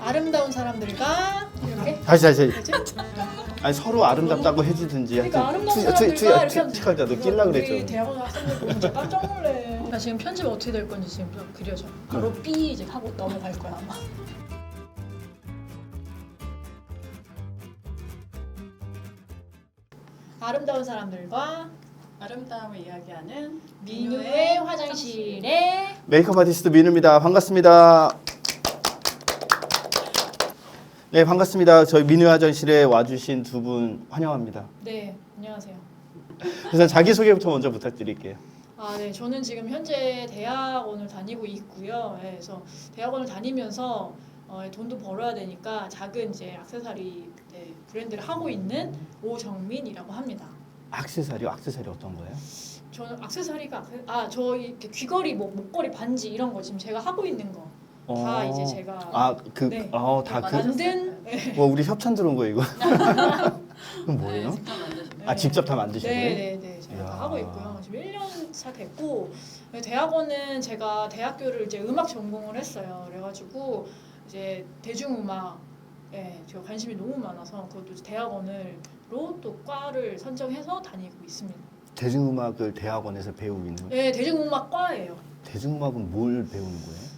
아름다운 사람들과 이렇게 다시. 뭐지? 아니 서로 아름답다고 해주든지. 그러니까 아름다운 사람들과 이렇게 하면 틱할자 너 낄라 우리 그랬죠. 대학원 학생들 보면 진짜 깜짝 놀래. 나 지금 편집 어떻게 될 건지 지금 좀 그려져. 바로 B 이제 하고 넘어갈 거야 아마. 아름다운 사람들과 아름다움을 이야기하는 민우의 화장실에 메이크업 아티스트 민우입니다. 반갑습니다. 네, 반갑습니다. 저희 민우 화장실에 와주신 두 분 환영합니다. 네 안녕하세요. 우선 자기소개부터 먼저 부탁드릴게요. 네 저는 지금 현재 대학원을 다니고 있고요. 네, 그래서 대학원을 다니면서 돈도 벌어야 되니까 작은 이제 액세서리 브랜드를 하고 있는 오정민이라고 합니다. 액세서리 어떤 거예요? 저는 액세서리가 저 이렇게 귀걸이, 뭐 목걸이, 반지 이런 거 지금 제가 하고 있는 거 다 이제 제가 네. 만든 뭐 우리 협찬 들어온 거 이거? 그럼 뭐예요? 직접 만드시는 아 직접 다 만드신 거예요? 네네네 제가 다 하고 있고요. 지금 1년 차 됐고 대학원은 제가 대학교를 이제 음악 전공을 했어요. 그래가지고 이제 대중음악 제가 관심이 너무 많아서 그것도 대학원으로 또 과를 선정해서 다니고 있습니다. 대중음악을 대학원에서 배우고 있는 거예요? 네 대중음악과예요. 대중음악은 뭘 배우는 거예요?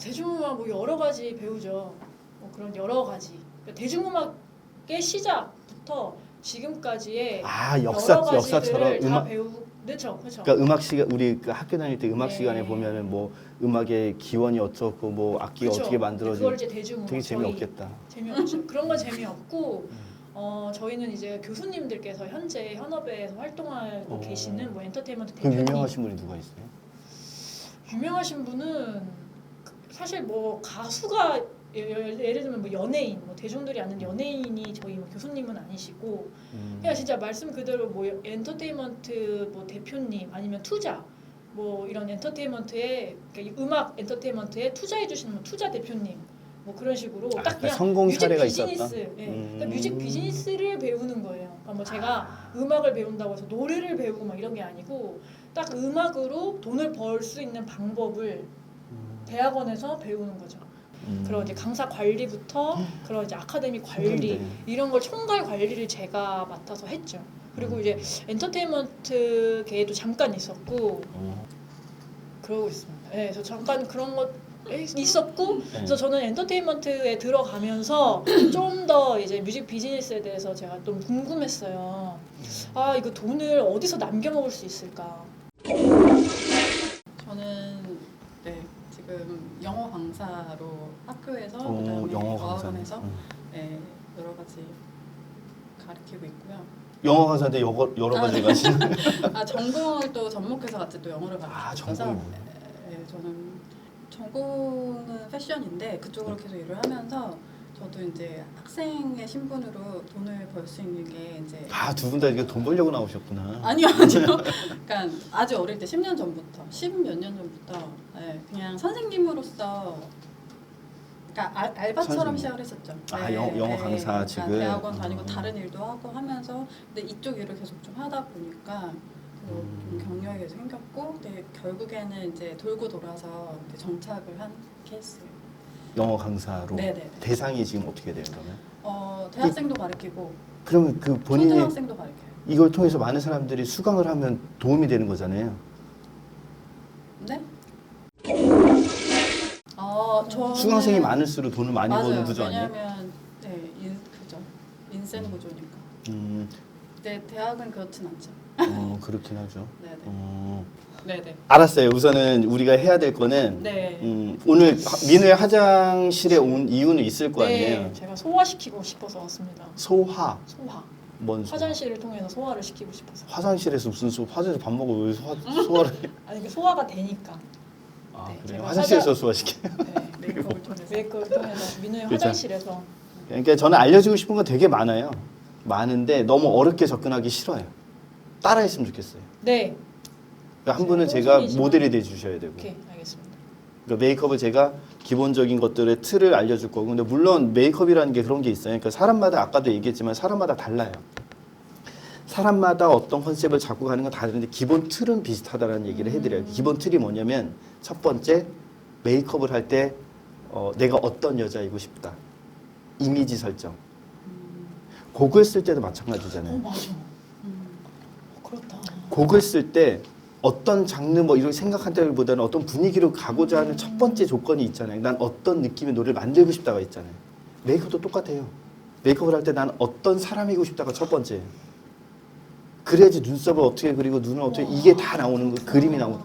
대중음악 뭐 여러 가지 배우죠. 뭐 그런 여러 가지. 그러니까 대중음악의 시작부터 지금까지의 여러 가지들을 역사처럼 다 그렇죠. 그러니까 음악 시간 우리 그 학교 다닐 때 음악 네. 시간에 보면은 뭐 음악의 기원이 어떻고 뭐 악기가 그쵸. 어떻게 만들어진 그걸 이제 대중음악 되게 재미없겠다. 재미없죠. 그런 건 재미없고 저희는 이제 교수님들께서 현재 현업에서 활동하고 계시는 뭐 엔터테인먼트 그 대표님 유명하신 분이 누가 있어요? 유명하신 분은 사실 뭐 가수가 예를 들면 뭐 연예인, 뭐 대중들이 아는 연예인이 저희 뭐 교수님은 아니시고 그냥 진짜 말씀 그대로 뭐 엔터테인먼트 뭐 대표님 아니면 투자 뭐 이런 엔터테인먼트에 그러니까 음악 엔터테인먼트에 투자해 주시는 뭐 투자 대표님 뭐 그런 식으로 딱 그냥 성공 뮤직 사례가 비즈니스, 있었다. 그러니까 뮤직 비즈니스를 배우는 거예요. 그러니까 뭐 제가 음악을 배운다고 해서 노래를 배우고 막 이런 게 아니고 딱 음악으로 돈을 벌 수 있는 방법을 대학원에서 배우는 거죠. 그런 이제 강사 관리부터 그런 이제 아카데미 관리 이런 걸 총괄 관리를 제가 맡아서 했죠. 그리고 이제 엔터테인먼트계에도 잠깐 있었고 그러고 있습니다. 네, 그래서 잠깐 그런 것 있었고 그래서 저는 엔터테인먼트에 들어가면서 좀 더 이제 뮤직 비즈니스에 대해서 제가 좀 궁금했어요. 이거 돈을 어디서 남겨 먹을 수 있을까? 저는 지금 영어 강사로 학교에서 영어 어학원에서 여러 가지 가르치고 있고요. 영어 강사인데 여러 가지 가시는. 전공을 또 접목해서 같이 또 영어를 가르쳐서 전공이 뭐예요? 저는 전공은 패션인데 그쪽으로 계속 일을 하면서 저도 이제 학생의 신분으로 돈을 벌 수 있는 게 이제 두 분 다 이게 돈 벌려고 나오셨구나. 아니요. 그러니까 아주 어릴 때 10년 전부터 10몇 년 전부터 그냥 선생님으로서 그러니까 알바처럼 시작을 했었죠. 영어 강사 지금 그러니까 대학원 다니고 다른 일도 하고 하면서 근데 이쪽 일을 계속 좀 하다 보니까 좀 경력이 계속 생겼고 근데 결국에는 이제 돌고 돌아서 정착을 한 케이스예요. 영어 강사로. 네네. 대상이 지금 어떻게 돼요 그러면? 대학생도 가르치고 그러면 그 본인이 초등학생도 가르쳐요. 이걸 통해서 많은 사람들이 수강을 하면 도움이 되는 거잖아요. 네? 저는 수강생이 많을수록 돈을 많이 맞아요. 버는 구조 아니에요? 왜냐하면 그죠. 인센 구조니까. 근데 대학은 그렇진 않죠. 그렇긴 하죠. 네네. 네네. 알았어요. 우선은 우리가 해야 될 거는 네. 오늘 민우의 화장실에 온 이유는 있을 거 아니에요. 네, 제가 소화시키고 싶어서 왔습니다. 소화. 소화. 뭔 소화? 화장실을 통해서 소화를 시키고 싶어서. 화장실에서 무슨 화장실 밥 먹고 왜 소화를? 아니 소화가 되니까. 네, 그래요. 제가 화장실에서 소화시켜요. 메이크업을 통해서 민우의 그렇죠. 화장실에서. 그러니까 저는 알려주고 싶은 건 되게 많아요. 많은데 너무 어렵게 접근하기 싫어요. 따라했으면 좋겠어요. 네. 그러니까 한 분은 제가 홍순이지만- 모델이 돼 주셔야 되고. 오케이 알겠습니다. 그러니까 메이크업을 제가 기본적인 것들의 틀을 알려줄 거고, 근데 물론 메이크업이라는 게 그런 게 있어요. 그러니까 사람마다 아까도 얘기했지만 사람마다 달라요. 사람마다 어떤 컨셉을 잡고 가는 건 다른데 기본 틀은 비슷하다는 얘기를 해드려요. 기본 틀이 뭐냐면 첫 번째 메이크업을 할 때 내가 어떤 여자이고 싶다. 이미지 설정. 곡을 쓸 때도 마찬가지잖아요. 맞아. 그렇다. 곡을 쓸 때 어떤 장르 뭐 이런 생각한다기보다는 어떤 분위기로 가고자 하는 첫 번째 조건이 있잖아요. 난 어떤 느낌의 노래를 만들고 싶다가 있잖아요. 메이크업도 똑같아요. 메이크업을 할 때 난 어떤 사람이고 싶다가 첫 번째예요. 그래야지 눈썹을 어떻게 그리고 눈을 어떻게 이게 다 나오는 거 그림이 나오는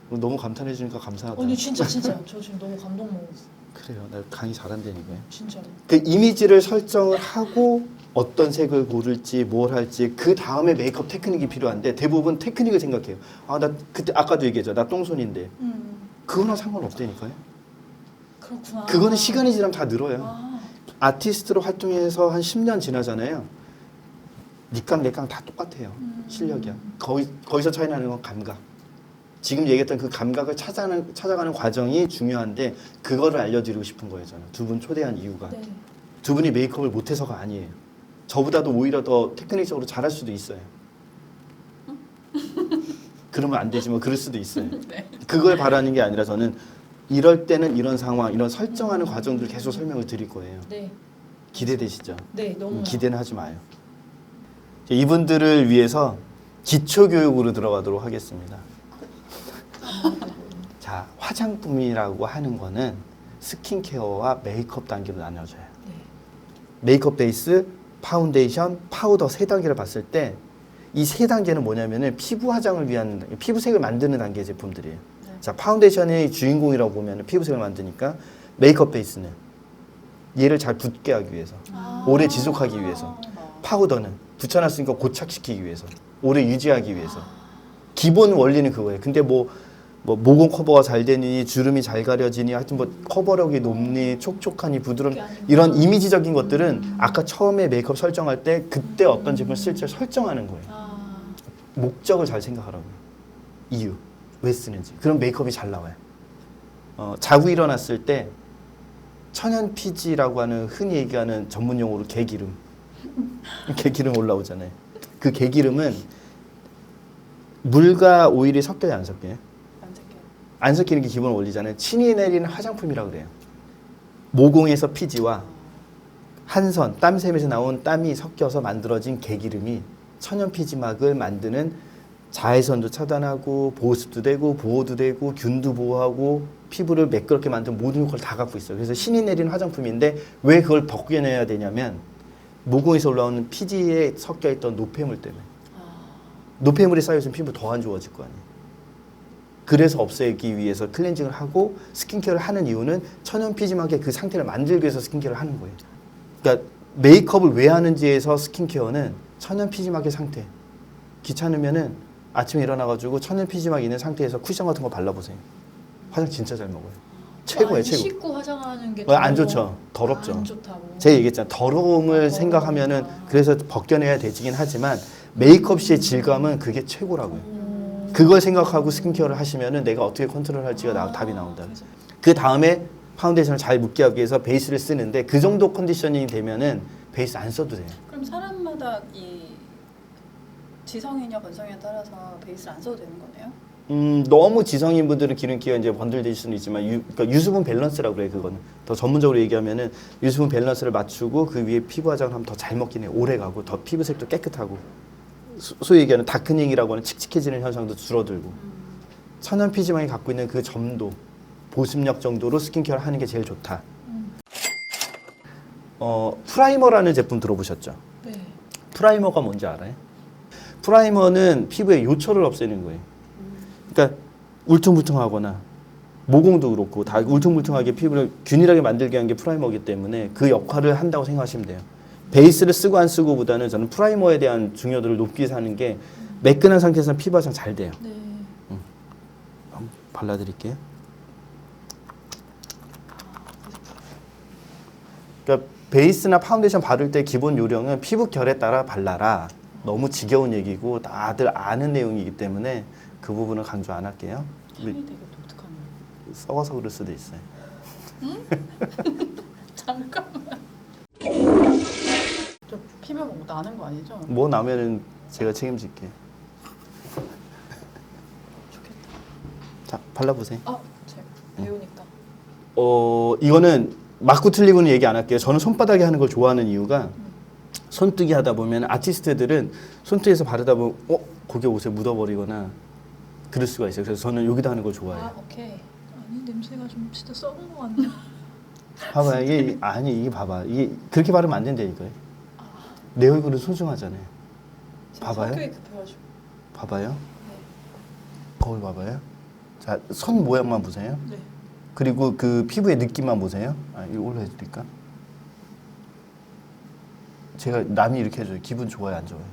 너무 감탄해 주니까 감사하다. 아니 진짜 저 지금 너무 감동 먹었어. 그래요. 나 강의 잘한다니까요. 진짜로. 그 이미지를 설정을 하고 어떤 색을 고를지 뭘 할지 그 다음에 메이크업 테크닉이 필요한데 대부분 테크닉을 생각해요. 아 나 그때 아까도 얘기했죠. 나 똥손인데 그거랑 상관없다니까요. 그렇구나. 그거는 시간이 지나면 다 늘어요. 아, 아티스트로 활동해서 한 10년 지나잖아요. 니깡 내깡 다 똑같아요. 실력이야. 거기서 차이 나는 건 감각. 지금 얘기했던 그 감각을 찾아가는 과정이 중요한데 그거를 알려드리고 싶은 거예요. 저는 두 분 초대한 이유가. 네. 두 분이 메이크업을 못해서가 아니에요. 저보다도 오히려 더 테크닉적으로 잘할 수도 있어요. 그러면 안 되지만 그럴 수도 있어요. 네. 그걸 바라는 게 아니라 저는 이럴 때는 이런 상황, 이런 설정하는 과정들을 계속 설명을 드릴 거예요. 네. 기대되시죠? 네, 너무. 기대는 하지 마요. 이분들을 위해서 기초교육으로 들어가도록 하겠습니다. 자, 화장품이라고 하는 거는 스킨케어와 메이크업 단계로 나눠져요. 네. 메이크업 베이스, 파운데이션, 파우더 세 단계를 봤을 때 이 세 단계는 뭐냐면은 피부 화장을 위한 피부색을 만드는 단계 제품들이에요. 네. 자, 파운데이션의 주인공이라고 보면은 피부색을 만드니까 메이크업 베이스는 얘를 잘 붙게 하기 위해서, 오래 지속하기 위해서, 파우더는 붙여놨으니까 고착시키기 위해서, 오래 유지하기 위해서. 기본 원리는 그거예요. 근데 뭐 모공 커버가 잘 되니, 주름이 잘 가려지니, 하여튼 뭐 커버력이 높니, 촉촉하니, 부드러운 이런 이미지적인 것들은 아까 처음에 메이크업 설정할 때 그때 어떤 제품을 쓸지 설정하는 거예요. 목적을 잘 생각하라고요. 이유, 왜 쓰는지. 그럼 메이크업이 잘 나와요. 자고 일어났을 때 천연 피지라고 하는 흔히 얘기하는 전문 용어로 개기름. 개기름 올라오잖아요. 그 개기름은 물과 오일이 섞여요, 안 섞여요? 안 섞여요. 안 섞이는 게 기본 원리잖아요. 친이 내리는 화장품이라고 그래요. 모공에서 피지와 한선, 땀샘에서 나온 땀이 섞여서 만들어진 개기름이 천연 피지막을 만드는 자외선도 차단하고 보습도 되고 보호도 되고 균도 보호하고 피부를 매끄럽게 만드는 모든 효과를 다 갖고 있어요. 그래서 신이 내리는 화장품인데 왜 그걸 벗겨내야 되냐면 모공에서 올라오는 피지에 섞여있던 노폐물 때문에. 노폐물이 쌓여있으면 피부 더 안 좋아질 거 아니에요. 그래서 없애기 위해서 클렌징을 하고 스킨케어를 하는 이유는 천연 피지막의 그 상태를 만들기 위해서 스킨케어를 하는 거예요. 그러니까 메이크업을 왜 하는지에서 스킨케어는 천연 피지막의 상태. 귀찮으면은 아침에 일어나가지고 천연 피지막 있는 상태에서 쿠션 같은 거 발라보세요. 화장 진짜 잘 먹어요. 최고예요, 최고. 씻고 화장하는 게 안 좋죠. 더럽죠. 안 좋다고. 제가 얘기했잖아요. 더러움을 생각하면은 그래서 벗겨내야 되긴 하지만 메이크업 시의 질감은 그게 최고라고요. 그걸 생각하고 스킨케어를 하시면은 내가 어떻게 컨트롤할지가 답이 나온다. 그 다음에 파운데이션을 잘 묻게 하기 위해서 베이스를 쓰는데 그 정도 컨디셔닝이 되면은 베이스 안 써도 돼요. 그럼 사람마다 이 지성이냐 건성에 따라서 베이스를 안 써도 되는 거네요? 너무 지성인 분들은 기름기가 이제 번들될 수는 있지만 그러니까 유수분 밸런스라고 그래요. 그거는 더 전문적으로 얘기하면은 유수분 밸런스를 맞추고 그 위에 피부 화장을 하면 더 잘 먹긴 해요. 오래 가고 더 피부색도 깨끗하고 소위 얘기하는 다크닝이라고 하는 칙칙해지는 현상도 줄어들고 천연 피지막이 갖고 있는 그 점도 보습력 정도로 스킨케어를 하는 게 제일 좋다. 프라이머라는 제품 들어보셨죠? 네. 프라이머가 뭔지 알아요? 프라이머는 피부의 요철을 없애는 거예요. 그러니까 울퉁불퉁하거나 모공도 그렇고 다 울퉁불퉁하게 피부를 균일하게 만들게 하는 게 프라이머이기 때문에 그 역할을 한다고 생각하시면 돼요. 베이스를 쓰고 안 쓰고보다는 저는 프라이머에 대한 중요도를 높게 사는 게 매끈한 상태에서는 피부 화장 잘 돼요. 네. 한번 발라드릴게요. 그러니까 베이스나 파운데이션 바를 때 기본 요령은 피부 결에 따라 발라라. 너무 지겨운 얘기고 다들 아는 내용이기 때문에 그 부분은 강조 안 할게요. 향이 되게 독특하네요. 썩어서 그럴 수도 있어요. 잠깐만. 저 피부 뭐 나는 거 아니죠? 뭐 나면은 제가 책임질게요. 좋겠다. 자, 발라보세요. 제가 배우니까. 이거는 맞고 틀리고는 얘기 안 할게요. 저는 손바닥에 하는 걸 좋아하는 이유가 손뜨기 하다 보면 아티스트들은 손뜨기에서 바르다 보면 거기 옷에 묻어버리거나 그럴 수가 있어요. 그래서 저는 여기다 하는 걸 좋아해요. 아 오케이. 아니 냄새가 좀 진짜 썩은 것 같네. 봐봐 이게 봐봐 이게 그렇게 바르면 안 된다니까요. 내 얼굴은 소중하잖아요. 봐봐요. 성격이 급해가지고. 봐봐요. 네. 거울 봐봐요. 자, 손 모양만 보세요. 네. 그리고 그 피부의 느낌만 보세요. 이거 올려드릴까? 제가 남이 이렇게 해줘요. 기분 좋아요, 안 좋아요?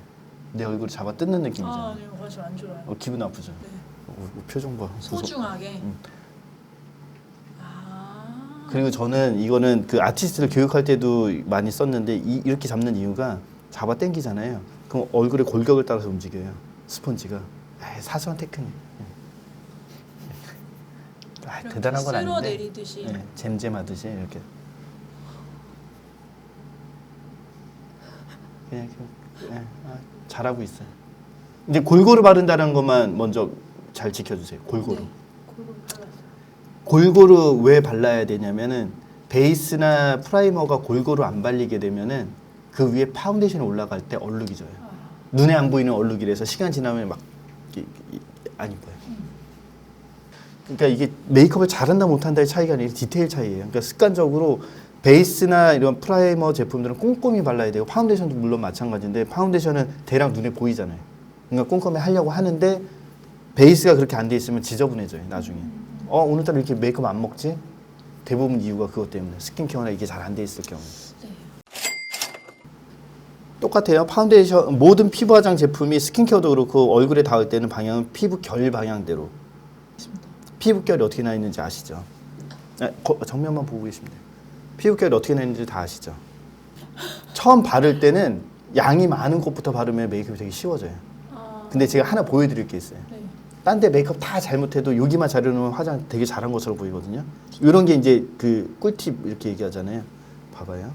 내 얼굴 잡아 뜯는 느낌이잖아요. 아 아니요, 사실 안 좋아요. 기분 나쁘죠? 네. 표정 봐. 소중하게. 응. 아. 그리고 저는 이거는 그 아티스트를 교육할 때도 많이 썼는데 이렇게 잡는 이유가 잡아 당기잖아요. 그럼 얼굴의 골격을 따라서 움직여요. 스펀지가. 사소한 테크닉. 대단한 건 아닌데. 쓸어내리듯이. 잼잼하듯이 이렇게. 그냥 잘하고 있어요. 이제 골고루 바른다는 것만 먼저 잘 지켜주세요. 골고루. 네. 골고루 발랐어요. 골고루 왜 발라야 되냐면은 베이스나 프라이머가 골고루 안 발리게 되면은 그 위에 파운데이션이 올라갈 때 얼룩이 져요. 아. 눈에 안 보이는 얼룩이라서 시간 지나면 막 안 이뻐요. 그러니까 이게 메이크업을 잘한다 못한다의 차이가 아니라 디테일 차이예요. 그러니까 습관적으로 베이스나 이런 프라이머 제품들은 꼼꼼히 발라야 되고 파운데이션도 물론 마찬가지인데 파운데이션은 대략 눈에 보이잖아요. 그러니까 꼼꼼히 하려고 하는데 베이스가 그렇게 안 돼 있으면 지저분해져요. 나중에. 오늘따라 이렇게 메이크업 안 먹지? 대부분 이유가 그것 때문에 스킨케어나 이게 잘 안 돼 있을 경우. 네. 똑같아요. 파운데이션 모든 피부 화장 제품이 스킨케어도 그렇고 얼굴에 닿을 때는 방향은 피부 결 방향대로. 피부 결이 어떻게 나 있는지 아시죠? 정면만 보고 계시면 돼요. 피부 결이 어떻게 나 있는지 다 아시죠? 처음 바를 때는 양이 많은 곳부터 바르면 메이크업이 되게 쉬워져요. 아. 근데 제가 하나 보여드릴 게 있어요. 네. 딴 데 메이크업 다 잘못해도 여기만 자르면 화장 되게 잘한 것처럼 보이거든요. 이런 게 이제 그 꿀팁 이렇게 얘기하잖아요. 봐봐요.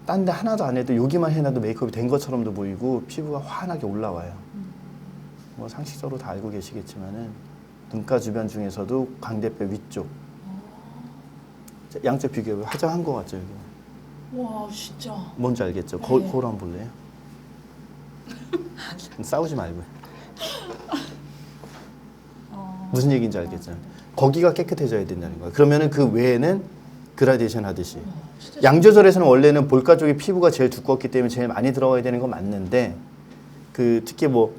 딴 데 하나도 안 해도 여기만 해놔도 메이크업이 된 것처럼도 보이고 피부가 환하게 올라와요. 뭐 상식적으로 다 알고 계시겠지만은 눈가 주변 중에서도 광대뼈 위쪽 양쪽 비교해 화장한 거 같죠 이거? 와 진짜. 뭔지 알겠죠? 네. 거울 한번 볼래요? 싸우지 말고 무슨 얘기인지 알겠죠? 거기가 깨끗해져야 된다는 거야. 그러면은 그 외에는 그라데이션 하듯이 양 조절에서는 원래는 볼가 쪽에 피부가 제일 두껍기 때문에 제일 많이 들어가야 되는 건 맞는데 그 특히 뭐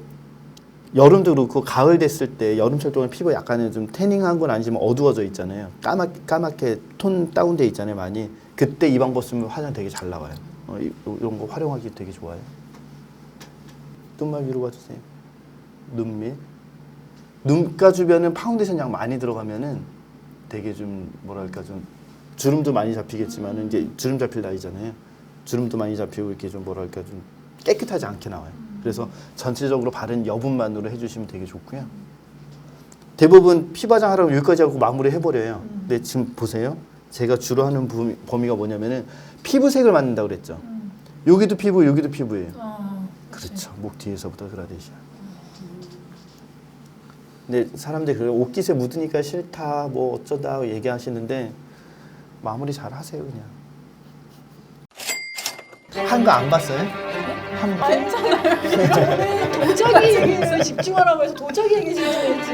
여름도 그렇고 가을 됐을 때 여름철 동안 피부 약간은 좀 태닝한 건 아니지만 어두워져 있잖아요. 까맣게 톤 다운돼 있잖아요. 많이. 그때 이 방법 쓰면 화장 되게 잘 나와요. 이런 거 활용하기 되게 좋아요. 눈만 위로 봐주세요. 눈 밑. 눈가 주변은 파운데이션 양 많이 들어가면은 되게 좀 뭐랄까 좀 주름도 많이 잡히겠지만은 이제 주름 잡힐 나이잖아요. 주름도 많이 잡히고 이렇게 좀 뭐랄까 좀 깨끗하지 않게 나와요. 그래서 전체적으로 바른 여분만으로 해주시면 되게 좋고요. 대부분 피부 화장 하라고 여기까지 하고 마무리 해버려요. 근데 지금 보세요. 제가 주로 하는 범위가 뭐냐면은 피부색을 맞는다고 그랬죠. 여기도 피부, 여기도 피부예요. 아. 그렇죠. 목 뒤에서부터 그라데이션. 근데 사람들이 그래요. 옷깃에 묻으니까 싫다, 뭐 어쩌다 얘기하시는데 마무리 잘 하세요 그냥. 한 거 안 봤어요? 한 거? 괜찮아요. 저는 도자기 얘기했어요. 집중하라고 해서 도자기 얘기 진짜 했지.